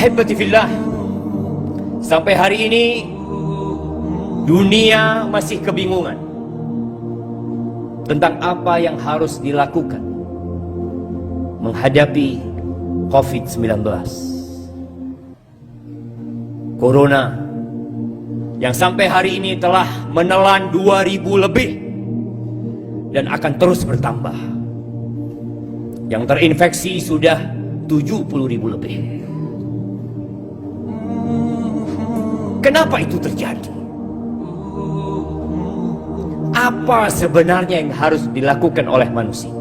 Ahibati fillah, sampai hari ini dunia masih kebingungan tentang apa yang harus dilakukan menghadapi COVID-19. Corona yang sampai hari ini telah menelan 2.000 lebih dan akan terus bertambah. Yang terinfeksi sudah 70.000 lebih. Kenapa itu terjadi? Apa sebenarnya yang harus dilakukan oleh manusia?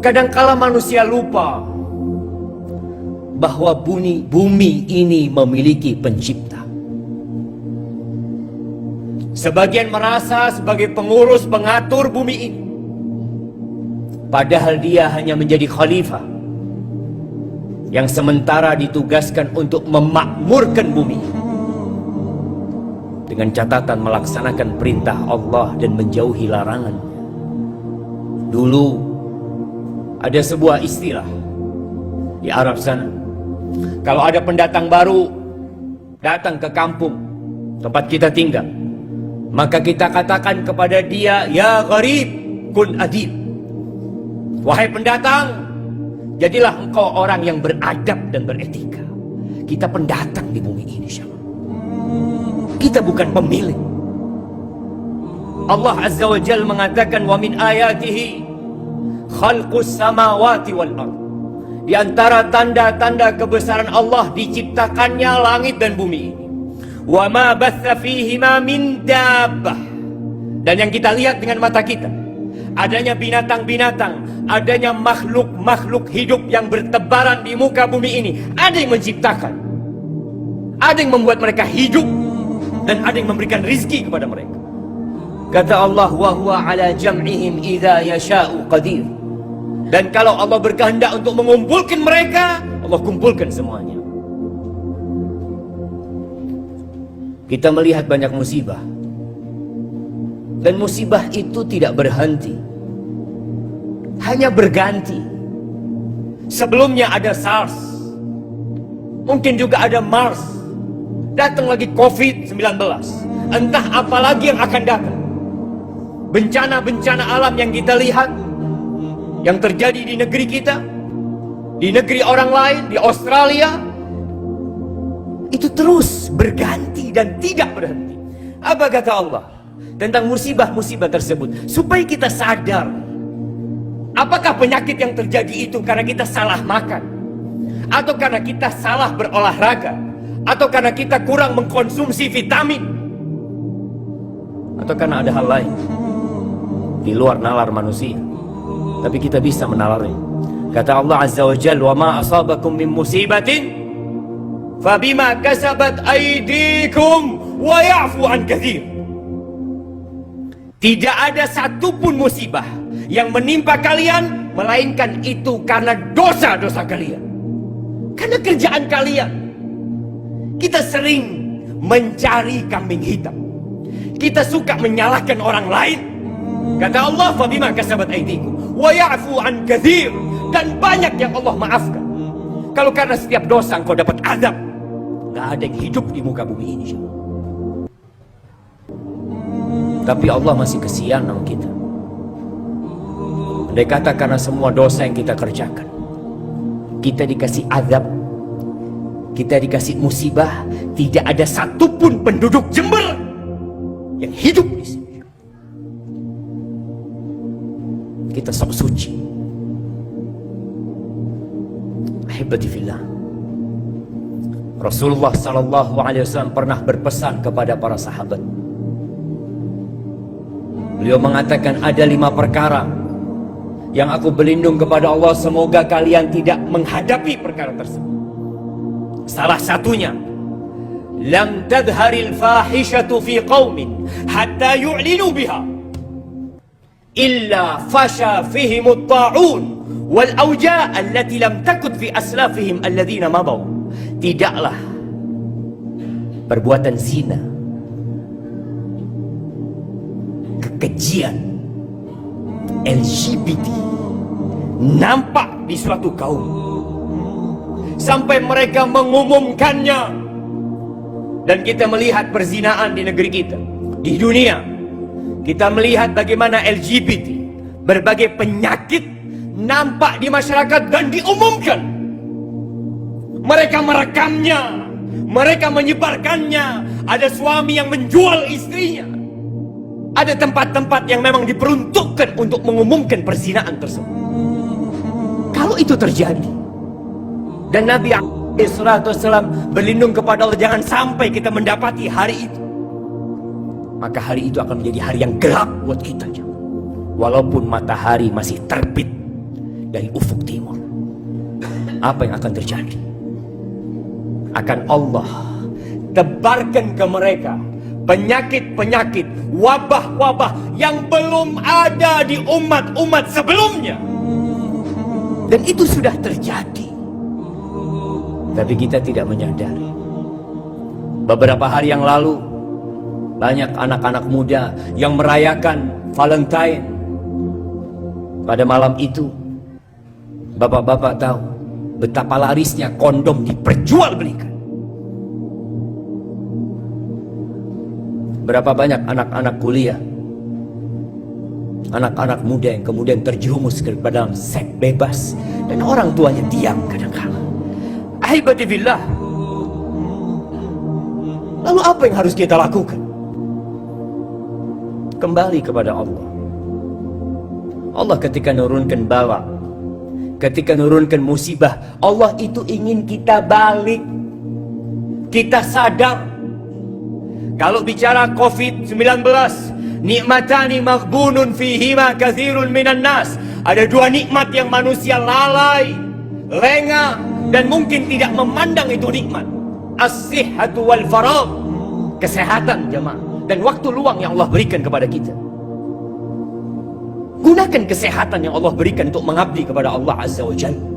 Kadangkala manusia lupa bahwa bumi ini memiliki pencipta. Sebagian merasa sebagai pengurus pengatur bumi ini, padahal dia hanya menjadi khalifah yang sementara ditugaskan untuk memakmurkan bumi dengan catatan melaksanakan perintah Allah dan menjauhi larangan. Dulu ada sebuah istilah di Arab sana, kalau ada pendatang baru datang ke kampung tempat kita tinggal, maka kita katakan kepada dia, ya gharib kun adib. Wahai pendatang, jadilah engkau orang yang beradab dan beretika. Kita pendatang di bumi ini, syabab. Kita bukan pemilik. Allah Azza wa Jalla mengatakan, wa min ayatihi khalqus samawati wal ard. Di antara tanda-tanda kebesaran Allah diciptakannya langit dan bumi ini. Wa ma batha fihima min dabbah. Dan yang kita lihat dengan mata kita, adanya binatang-binatang, adanya makhluk-makhluk hidup yang bertebaran di muka bumi ini. Ada yang menciptakan, ada yang membuat mereka hidup, dan ada yang memberikan rizki kepada mereka. Kata Allah, wa huwa ala jam'ihim idza yasha'u qadir. Dan kalau Allah berkehendak untuk mengumpulkan mereka, Allah kumpulkan semuanya. Kita melihat banyak musibah, dan musibah itu tidak berhenti, hanya berganti. Sebelumnya ada SARS, mungkin juga ada MERS, datang lagi COVID-19, entah apa lagi yang akan datang. Bencana-bencana alam yang kita lihat, yang terjadi di negeri kita, di negeri orang lain, di Australia, itu terus berganti dan tidak berhenti. Apa kata Allah tentang musibah-musibah tersebut? Supaya kita sadar, apakah penyakit yang terjadi itu karena kita salah makan, atau karena kita salah berolahraga, atau karena kita kurang mengkonsumsi vitamin, atau karena ada hal lain di luar nalar manusia, tapi kita bisa menalarnya. Kata Allah Azza wa Jalla, wa ma asabakum min musibatin fabima kasabat aydikum wa ya'fu an katsir. Tidak ada satupun musibah yang menimpa kalian melainkan itu karena dosa-dosa kalian, karena kerjaan kalian. Kita sering mencari kambing hitam, kita suka menyalahkan orang lain. Kata Allah, fabima kasabat aydikum wa ya'fu an katsir. Dan banyak yang Allah maafkan. Kalau karena setiap dosa engkau dapat azab, gak ada yang hidup di muka bumi ini. Tapi Allah masih kesian sama kita. Andai kata karena semua dosa yang kita kerjakan, kita dikasih azab, kita dikasih musibah, tidak ada satupun penduduk Jember yang hidup di sini. Kita sok suci. Ahibati fillah, Rasulullah sallallahu alaihi wasallam pernah berpesan kepada para sahabat. Beliau mengatakan, ada 5 perkara yang aku berlindung kepada Allah semoga kalian tidak menghadapi perkara tersebut. Salah satunya, lam tadharil fahishatu fi qaumin hatta yu'linu biha illa fasha fihimut ta'un wal auja allati lam takut fi aslafihim alladzina mabaw. Tidaklah perbuatan zina, kekejian, LGBT nampak di suatu kaum sampai mereka mengumumkannya. Dan kita melihat perzinaan di negeri kita, di dunia. Kita melihat bagaimana LGBT, berbagai penyakit nampak di masyarakat dan diumumkan. Mereka merekamnya, mereka menyebarkannya. Ada suami yang menjual istrinya. Ada tempat-tempat yang memang diperuntukkan untuk mengumumkan perzinaan tersebut. Kalau itu terjadi, dan Nabi SAW berlindung kepada Allah jangan sampai kita mendapati hari itu, maka hari itu akan menjadi hari yang gelap buat kita. Walaupun matahari masih terbit dari ufuk timur, apa yang akan terjadi? Akan Allah tebarkan ke mereka penyakit-penyakit, wabah-wabah yang belum ada di umat-umat sebelumnya. Dan itu sudah terjadi, tapi kita tidak menyadari. Beberapa hari yang lalu, banyak anak-anak muda yang merayakan Valentine. Pada malam itu, bapak-bapak tahu betapa larisnya kondom diperjualbelikan. Berapa banyak anak-anak kuliah, anak-anak muda yang kemudian terjerumus ke dalam seks bebas, dan orang tuanya diam kadang-kala. Ahibati billah. Lalu apa yang harus kita lakukan? Kembali kepada Allah. Allah ketika nurunkan bala, ketika nurunkan musibah, Allah itu ingin kita balik. Kita sadar. Kalau bicara COVID-19, nikmatani maghbunun fihima katsirun minan nas. Ada dua nikmat yang manusia lalai, lengah, dan mungkin tidak memandang itu nikmat. As-sihhatu wal faragh. Kesehatan jemaah, dan waktu luang yang Allah berikan kepada kita. Gunakan kesehatan yang Allah berikan untuk mengabdi kepada Allah Azza wa Jalla.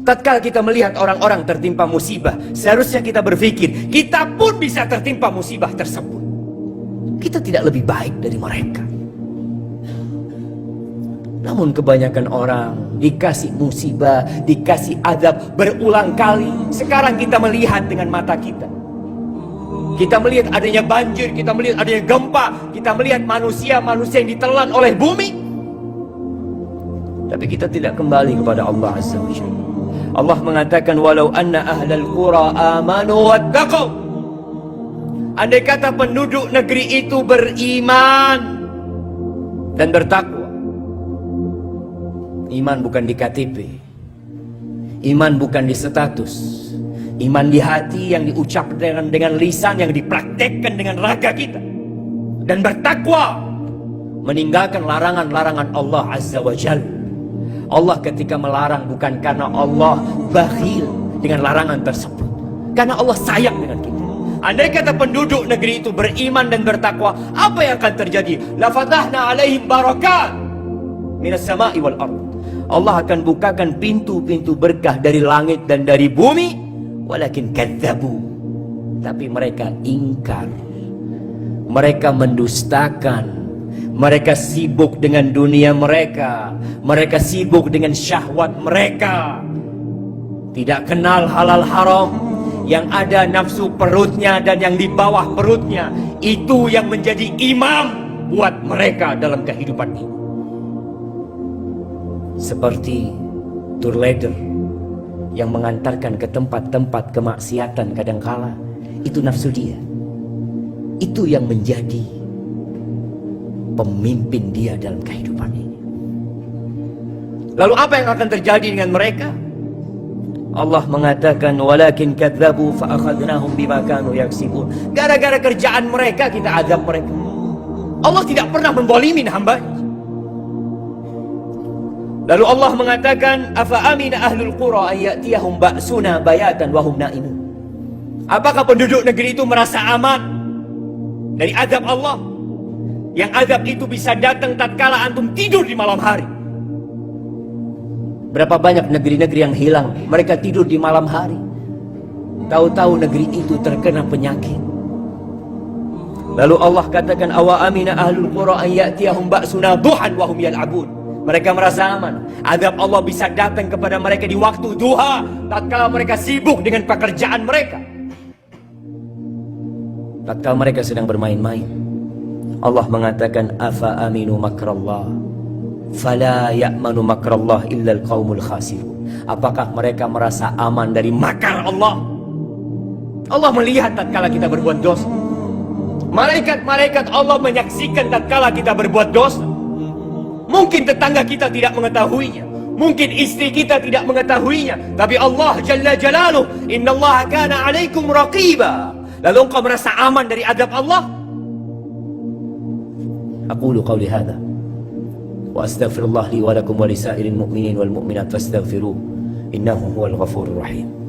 Tatkala kita melihat orang-orang tertimpa musibah, seharusnya kita berpikir, kita pun bisa tertimpa musibah tersebut. Kita tidak lebih baik dari mereka. Namun kebanyakan orang dikasih musibah, dikasih azab berulang kali. Sekarang kita melihat dengan mata kita. Kita melihat adanya banjir, kita melihat adanya gempa, kita melihat manusia-manusia yang ditelan oleh bumi. Tapi kita tidak kembali kepada Allah Azza wa Jalla. Allah mengatakan walau anna ahlal qura amanu wattaqu. Andai kata penduduk negeri itu beriman dan bertakwa. Iman bukan di KTP, iman bukan di status, iman di hati yang diucapkan dengan lisan, yang dipraktekkan dengan raga kita, dan bertakwa, meninggalkan larangan-larangan Allah Azza wa Jalla. Allah ketika melarang bukan karena Allah bakhil dengan larangan tersebut, karena Allah sayang dengan kita. Andai kata penduduk negeri itu beriman dan bertakwa, apa yang akan terjadi? La fatahna alaihim barakat minas sama'i wal ardh. Allah akan bukakan pintu-pintu berkah dari langit dan dari bumi. Walakin kadzabu, tapi mereka ingkar, mereka mendustakan. Mereka sibuk dengan dunia mereka, mereka sibuk dengan syahwat mereka, tidak kenal halal haram. Yang ada nafsu perutnya dan yang di bawah perutnya, itu yang menjadi imam buat mereka dalam kehidupan ini. Seperti tour leader yang mengantarkan ke tempat-tempat kemaksiatan kadangkala, itu nafsu dia. Itu yang menjadi pemimpin dia dalam kehidupan ini. Lalu apa yang akan terjadi dengan mereka? Allah mengatakan walakin kadzabu fa akhadnahum bima kanu yaksibun. Gara-gara kerjaan mereka kita azab mereka. Allah tidak pernah menzalimin hambanya. Lalu Allah mengatakan afa amina ahlul qura ay ya'tiyahum ba'suna bayatan wa hum naimun. Apakah penduduk negeri itu merasa aman dari azab Allah? Yang azab itu bisa datang tatkala antum tidur di malam hari. Berapa banyak negeri-negeri yang hilang, mereka tidur di malam hari. Tahu-tahu negeri itu terkena penyakit. Lalu Allah katakan awa amina ahlul qura an ya'tiyahum ba'suna duhan wa hum yal'abun. Mereka merasa aman. Azab Allah bisa datang kepada mereka di waktu duha, tatkala mereka sibuk dengan pekerjaan mereka, tatkala mereka sedang bermain-main. Allah mengatakan, afa aminu makrallah fala ya'manu makrallah illa al-qaumul khasirun. Apakah mereka merasa aman dari makar Allah? Allah melihat tatkala kita berbuat dosa. Malaikat-malaikat Allah menyaksikan tatkala kita berbuat dosa. Mungkin tetangga kita tidak mengetahuinya, mungkin istri kita tidak mengetahuinya, tapi Allah Jalla Jalaluh, innallaha kana 'alaikum raqiba. Lalu engkau merasa aman dari adab Allah? Aqulu qawli hadha wa astaghfirullah li wa lakum wa lisairil mu'minin wal mu'minat fastaghfiruh innahu huwal ghafurur rahim.